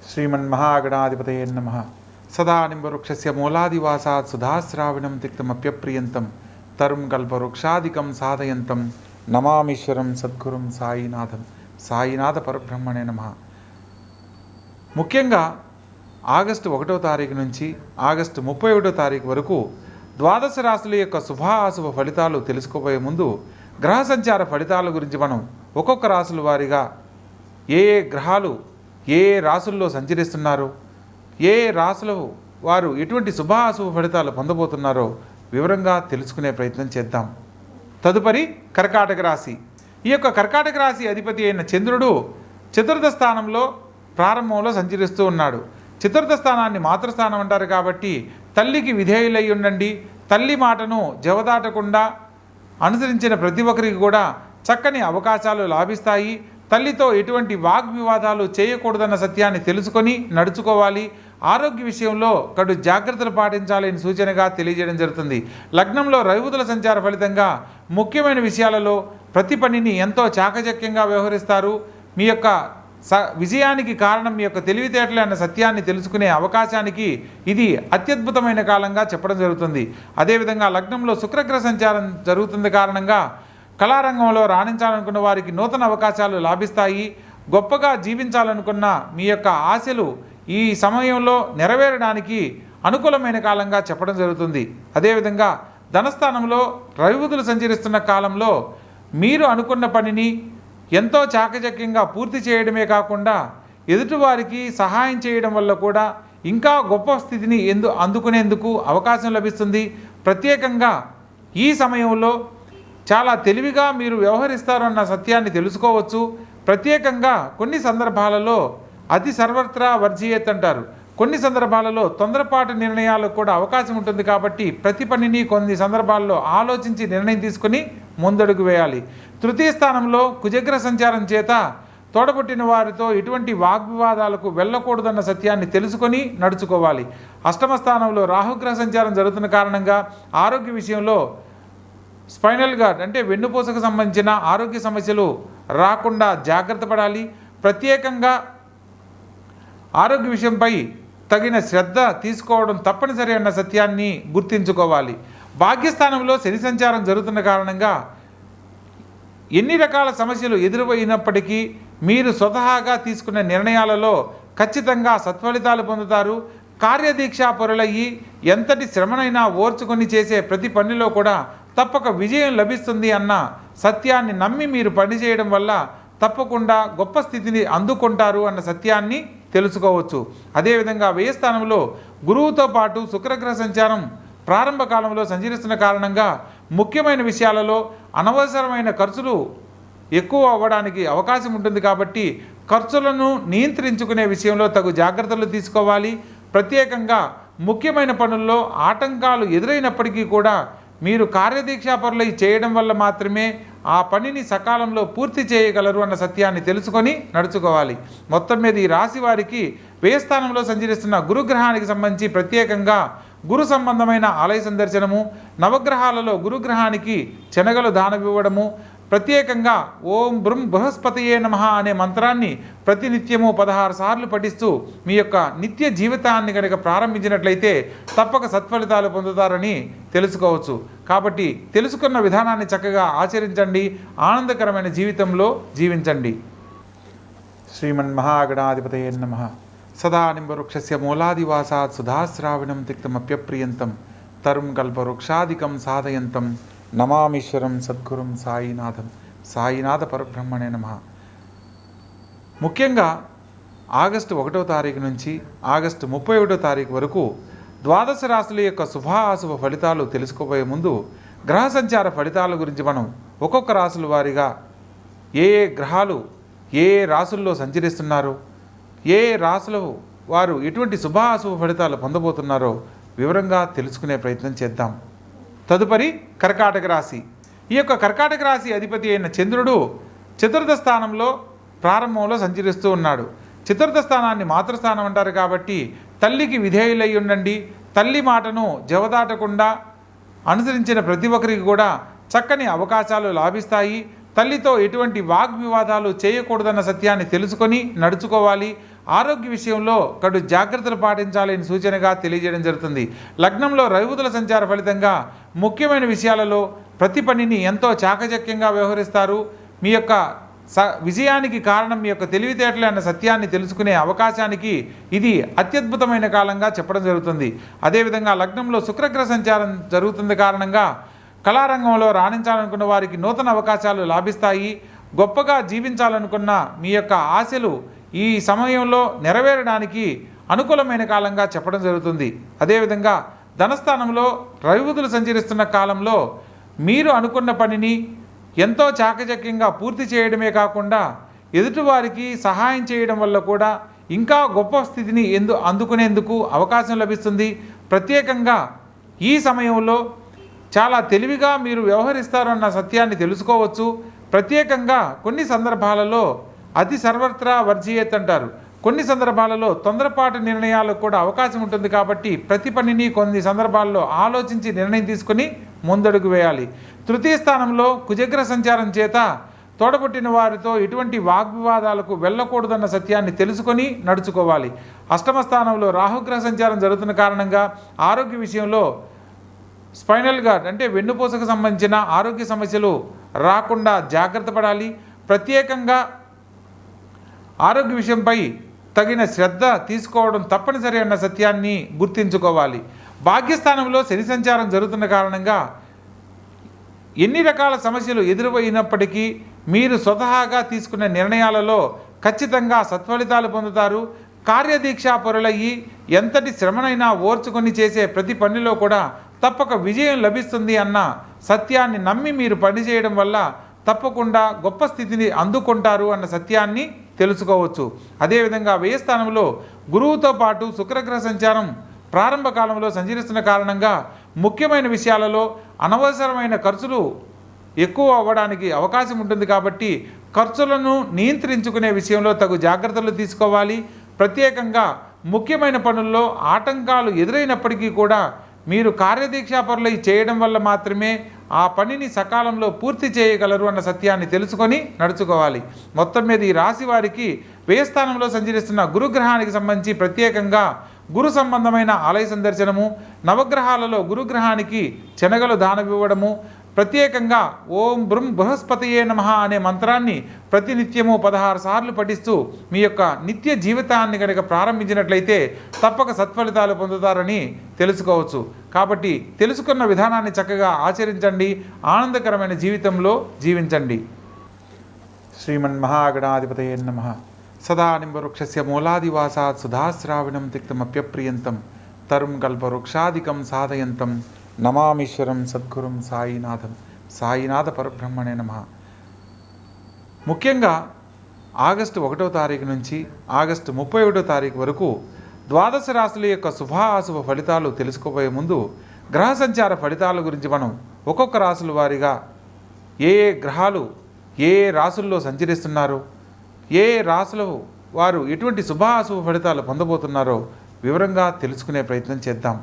श्रीमन्महागणाधिपतये नमः। सदा निम्बवृक्षस्य मूलादिवासात् सुधाश्राविणं तिक्तमप्यप्रियन्तं तरुं कल्पवृक्षादिकं साधयन्तं नमामीश्वरं सद्गुरुं సాయినాథం సాయినాథ పరబ్రహ్మణే నమః. ముఖ్యంగా ఆగస్టు 1వ తారీఖు నుంచి ఆగస్టు 31వ తారీఖు వరకు ద్వాదశ రాశుల యొక్క శుభాశుభ ఫలితాలు తెలుసుకోబోయే ముందు గ్రహ సంచార ఫలితాల గురించి మనం ఒక్కొక్క రాశుల వారీగా ఏ గ్రహాలు ఏ రాశుల్లో సంచరిస్తున్నారో, ఏ రాశుల వారు ఎటువంటి శుభాశుభ ఫలితాలు పొందబోతున్నారో వివరంగా తెలుసుకునే ప్రయత్నం చేద్దాం. తదుపరి కర్కాటక రాశి. ఈ యొక్క కర్కాటక రాశి అధిపతి అయిన చంద్రుడు చతుర్థ స్థానంలో ప్రారంభంలో సంచరిస్తూ ఉన్నాడు. చతుర్థ స్థానాన్ని మాతృస్థానం అంటారు కాబట్టి తల్లికి విధేయులై ఉండండి. తల్లి మాటను జవదాటకుండా అనుసరించిన ప్రతి ఒక్కరికి కూడా చక్కని అవకాశాలు లాభిస్తాయి. తల్లితో ఎటువంటి వాగ్వివాదాలు చేయకూడదన్న సత్యాన్ని తెలుసుకొని నడుచుకోవాలి. ఆరోగ్య విషయంలో కడు జాగ్రత్తలు పాటించాలని సూచనగా తెలియజేయడం జరుగుతుంది. లగ్నంలో రవిబుధుల సంచార ఫలితంగా ముఖ్యమైన విషయాలలో ప్రతి పనిని ఎంతో చాకచక్యంగా వ్యవహరిస్తారు. మీ యొక్క విజయానికి కారణం మీ యొక్క తెలివితేటలే అన్న సత్యాన్ని తెలుసుకునే అవకాశానికి ఇది అత్యద్భుతమైన కాలంగా చెప్పడం జరుగుతుంది. అదేవిధంగా లగ్నంలో శుక్రగ్రహ సంచారం జరుగుతుంది కారణంగా కళారంగంలో రాణించాలనుకున్న వారికి నూతన అవకాశాలు లాభిస్తాయి. గొప్పగా జీవించాలనుకున్న మీ యొక్క ఆశలు ఈ సమయంలో నెరవేరడానికి అనుకూలమైన కాలంగా చెప్పడం జరుగుతుంది. అదేవిధంగా ధనస్థానంలో రవిబుధులు సంచరిస్తున్న కాలంలో మీరు అనుకున్న పనిని ఎంతో చాకచక్యంగా పూర్తి చేయడమే కాకుండా ఎదుటివారికి సహాయం చేయడం వల్ల కూడా ఇంకా గొప్ప స్థితిని అందుకునేందుకు అవకాశం లభిస్తుంది. ప్రత్యేకంగా ఈ సమయంలో చాలా తెలివిగా మీరు వ్యవహరిస్తారన్న సత్యాన్ని తెలుసుకోవచ్చు. ప్రత్యేకంగా కొన్ని సందర్భాలలో అతి సర్వత్రా వర్జీయత్ అంటారు. కొన్ని సందర్భాలలో తొందరపాటు నిర్ణయాలకు కూడా అవకాశం ఉంటుంది కాబట్టి ప్రతి పనిని కొన్ని సందర్భాల్లో ఆలోచించి నిర్ణయం తీసుకుని ముందడుగు వేయాలి. తృతీయ స్థానంలో కుజగ్రహ సంచారం చేత తోడబుట్టిన వారితో ఎటువంటి వాగ్వివాదాలకు వెళ్ళకూడదన్న సత్యాన్ని తెలుసుకొని నడుచుకోవాలి. అష్టమ స్థానంలో రాహుగ్రహ సంచారం జరుగుతున్న కారణంగా ఆరోగ్య విషయంలో స్పైనల్ గార్డ్ అంటే వెన్నుపూసకు సంబంధించిన ఆరోగ్య సమస్యలు రాకుండా జాగ్రత్త పడాలి. ప్రత్యేకంగా ఆరోగ్య విషయంపై తగిన శ్రద్ధ తీసుకోవడం తప్పనిసరి అన్న సత్యాన్ని గుర్తించుకోవాలి. భాగ్యస్థానంలో శని సంచారం జరుగుతున్న కారణంగా ఎన్ని రకాల సమస్యలు ఎదురైనప్పటికీ మీరు స్వతహాగా తీసుకున్న నిర్ణయాలలో ఖచ్చితంగా సత్ఫలితాలు పొందుతారు. కార్యదీక్షా పరులయ్యి ఎంతటి శ్రమనైనా ఓర్చుకొని చేసే ప్రతి పనిలో కూడా తప్పక విజయం లభిస్తుంది అన్న సత్యాన్ని నమ్మి మీరు పనిచేయడం వల్ల తప్పకుండా గొప్ప స్థితిని అందుకుంటారు అన్న సత్యాన్ని తెలుసుకోవచ్చు. అదేవిధంగా వ్యయ స్థానంలో గురువుతో పాటు శుక్రగ్రహ సంచారం ప్రారంభ కాలంలో సంచరిస్తున్న కారణంగా ముఖ్యమైన విషయాలలో అనవసరమైన ఖర్చులు ఎక్కువ అవ్వడానికి అవకాశం ఉంటుంది కాబట్టి ఖర్చులను నియంత్రించుకునే విషయంలో తగు జాగ్రత్తలు తీసుకోవాలి. ప్రత్యేకంగా ముఖ్యమైన పనుల్లో ఆటంకాలు ఎదురైనప్పటికీ కూడా మీరు కార్యదీక్షాపరులై చేయడం వల్ల మాత్రమే ఆ పనిని సకాలంలో పూర్తి చేయగలరు అన్న సత్యాన్ని తెలుసుకొని నడుచుకోవాలి. మొత్తం మీద ఈ రాశి వారికి వ్యయస్థానంలో సంచరిస్తున్న గురుగ్రహానికి సంబంధించి ప్రత్యేకంగా గురు సంబంధమైన ఆలయ సందర్శనము, నవగ్రహాలలో గురుగ్రహానికి శనగలు దానమివ్వడము, ప్రత్యేకంగా ఓం బృం బృహస్పతియే నమః అనే మంత్రాన్ని ప్రతినిత్యము 16 సార్లు పఠిస్తూ మీ యొక్క నిత్య జీవితాన్ని కనుక ప్రారంభించినట్లయితే తప్పక సత్ఫలితాలు పొందుతారని తెలుసుకోవచ్చు. కాబట్టి తెలుసుకున్న విధానాన్ని చక్కగా ఆచరించండి. ఆనందకరమైన జీవితంలో జీవించండి. శ్రీమన్మహాగణాధిపతయే నమః. సదా నింబవృక్షస్య మూలాదివాసాత్ సుధాశ్రావిణం తిక్తమప్యప్రియంతం తరుం కల్పవృక్షాదికం సాధయంతం నమామీశ్వరం సద్గురుం సాయినాథం సాయినాథ పరబ్రహ్మణే నమః. ముఖ్యంగా ఆగస్టు 1వ తారీఖు నుంచి ఆగస్టు 31వ తారీఖు వరకు ద్వాదశ రాశుల యొక్క శుభాశుభ ఫలితాలు తెలుసుకోబోయే ముందు గ్రహ సంచార ఫలితాల గురించి మనం ఒక్కొక్క రాశుల వారీగా ఏ గ్రహాలు ఏ రాశుల్లో సంచరిస్తున్నారో, ఏ రాశుల వారు ఎటువంటి శుభాశుభ ఫలితాలు పొందబోతున్నారో వివరంగా తెలుసుకునే ప్రయత్నం చేద్దాం. తదుపరి కర్కాటక రాశి. ఈ యొక్క కర్కాటక రాశి అధిపతి అయిన చంద్రుడు చతుర్థ స్థానంలో ప్రారంభంలో సంచరిస్తూ ఉన్నాడు. చతుర్థ స్థానాన్ని మాతృస్థానం అంటారు కాబట్టి తల్లికి విధేయులై ఉండండి. తల్లి మాటను జవదాటకుండా అనుసరించిన ప్రతి ఒక్కరికి కూడా చక్కని అవకాశాలు లాభిస్తాయి. తల్లితో ఎటువంటి వాగ్వివాదాలు చేయకూడదన్న సత్యాన్ని తెలుసుకొని నడుచుకోవాలి. ఆరోగ్య విషయంలో కడు జాగ్రత్తలు పాటించాలని సూచనగా తెలియజేయడం జరుగుతుంది. లగ్నంలో రవిబుధుల సంచార ఫలితంగా ముఖ్యమైన విషయాలలో ప్రతి పనిని ఎంతో చాకచక్యంగా వ్యవహరిస్తారు. మీ యొక్క విజయానికి కారణం మీ యొక్క తెలివితేటలే అన్న సత్యాన్ని తెలుసుకునే అవకాశానికి ఇది అత్యద్భుతమైన కాలంగా చెప్పడం జరుగుతుంది. అదేవిధంగా లగ్నంలో శుక్రగ్రహ సంచారం జరుగుతుంది కారణంగా కళారంగంలో రాణించాలనుకున్న వారికి నూతన అవకాశాలు లాభిస్తాయి. గొప్పగా జీవించాలనుకున్న మీ యొక్క ఆశలు ఈ సమయంలో నెరవేరడానికి అనుకూలమైన కాలంగా చెప్పడం జరుగుతుంది. అదేవిధంగా ధనస్థానంలో రవిబుధులు సంచరిస్తున్న కాలంలో మీరు అనుకున్న పనిని ఎంతో చాకచక్యంగా పూర్తి చేయడమే కాకుండా ఎదుటివారికి సహాయం చేయడం వల్ల కూడా ఇంకా గొప్ప స్థితిని అందుకునేందుకు అవకాశం లభిస్తుంది. ప్రత్యేకంగా ఈ సమయంలో చాలా తెలివిగా మీరు వ్యవహరిస్తారన్న సత్యాన్ని తెలుసుకోవచ్చు. ప్రత్యేకంగా కొన్ని సందర్భాలలో అతి సర్వత్రా వర్జియేత్ అంటారు. కొన్ని సందర్భాలలో తొందరపాటు నిర్ణయాలకు కూడా అవకాశం ఉంటుంది. కాబట్టి ప్రతి పనిని కొన్ని సందర్భాల్లో ఆలోచించి నిర్ణయం తీసుకుని ముందడుగు వేయాలి. తృతీయ స్థానంలో కుజగ్రహ సంచారం చేత తోడబుట్టిన వారితో ఎటువంటి వాగ్వివాదాలకు వెళ్ళకూడదన్న సత్యాన్ని తెలుసుకొని నడుచుకోవాలి. అష్టమ స్థానంలో రాహుగ్రహ సంచారం జరుగుతున్న కారణంగా ఆరోగ్య విషయంలో స్పైనల్ గార్డ్ అంటే వెన్నుపూసకు సంబంధించిన ఆరోగ్య సమస్యలు రాకుండా జాగ్రత్త పడాలి. ప్రత్యేకంగా ఆరోగ్య విషయంపై తగిన శ్రద్ధ తీసుకోవడం తప్పనిసరి అన్న సత్యాన్ని గుర్తించుకోవాలి. భాగ్యస్థానంలో శని సంచారం జరుగుతున్న కారణంగా ఎన్ని రకాల సమస్యలు ఎదురైనప్పటికీ మీరు స్వతహాగా తీసుకున్న నిర్ణయాలలో ఖచ్చితంగా సత్ఫలితాలు పొందుతారు. కార్యదీక్షా పరులయ్యి ఎంతటి శ్రమనైనా ఓర్చుకొని చేసే ప్రతి పనిలో కూడా తప్పక విజయం లభిస్తుంది అన్న సత్యాన్ని నమ్మి మీరు పనిచేయడం వల్ల తప్పకుండా గొప్ప స్థితిని అందుకుంటారు అన్న సత్యాన్ని తెలుసుకోవచ్చు. అదేవిధంగా వ్యయ స్థానంలో గురువుతో పాటు శుక్రగ్రహ సంచారం ప్రారంభ కాలంలో సంచరిస్తున్న కారణంగా ముఖ్యమైన విషయాలలో అనవసరమైన ఖర్చులు ఎక్కువ అవ్వడానికి అవకాశం ఉంటుంది. కాబట్టి ఖర్చులను నియంత్రించుకునే విషయంలో తగు జాగ్రత్తలు తీసుకోవాలి. ప్రత్యేకంగా ముఖ్యమైన పనుల్లో ఆటంకాలు ఎదురైనప్పటికీ కూడా మీరు కార్యదీక్షాపరులై చేయడం వల్ల మాత్రమే ఆ పనిని సకాలంలో పూర్తి చేయగలరు అన్న సత్యాన్ని తెలుసుకొని నడుచుకోవాలి. మొత్తం మీద ఈ రాశి వారికి వ్యయస్థానంలో సంచరిస్తున్న గురుగ్రహానికి సంబంధించి ప్రత్యేకంగా గురు సంబంధమైన ఆలయ సందర్శనము, నవగ్రహాలలో గురుగ్రహానికి శనగలు దానమివ్వడము, ప్రత్యేకంగా ఓం బ్రహ్మ బృహస్పతియే నమః అనే మంత్రాన్ని ప్రతినిత్యము 16 సార్లు పఠిస్తూ మీ యొక్క నిత్య జీవితాన్ని కనుక ప్రారంభించినట్లయితే తప్పక సత్ఫలితాలు పొందుతారని తెలుసుకోవచ్చు. కాబట్టి తెలుసుకున్న విధానాన్ని చక్కగా ఆచరించండి, ఆనందకరమైన జీవితంలో జీవించండి. శ్రీమన్మహాగణాధిపతయే నమః. సదా నింబవృక్షస్య మూలాదివాసాత్ సుధాశ్రావణం తిక్తమప్యప్రియంతం తరుం కల్పవృక్షాదికం సాధయంతం నమామీశ్వరం సద్గురుం సాయినాథం. సాయినాథ పరబ్రహ్మణే నమః. ముఖ్యంగా ఆగస్టు 1వ తారీఖు నుంచి ఆగస్టు 31వ తారీఖు వరకు ద్వాదశ రాశుల యొక్క శుభాశుభ ఫలితాలు తెలుసుకోబోయే ముందు గ్రహ సంచార ఫలితాల గురించి మనం ఒక్కొక్క రాశుల వారీగా ఏ ఏ గ్రహాలు ఏ ఏ రాశుల్లో సంచరిస్తున్నారో, ఏ ఏ రాశుల వారు ఎటువంటి శుభాశుభ ఫలితాలు పొందబోతున్నారో వివరంగా తెలుసుకునే ప్రయత్నం చేద్దాం.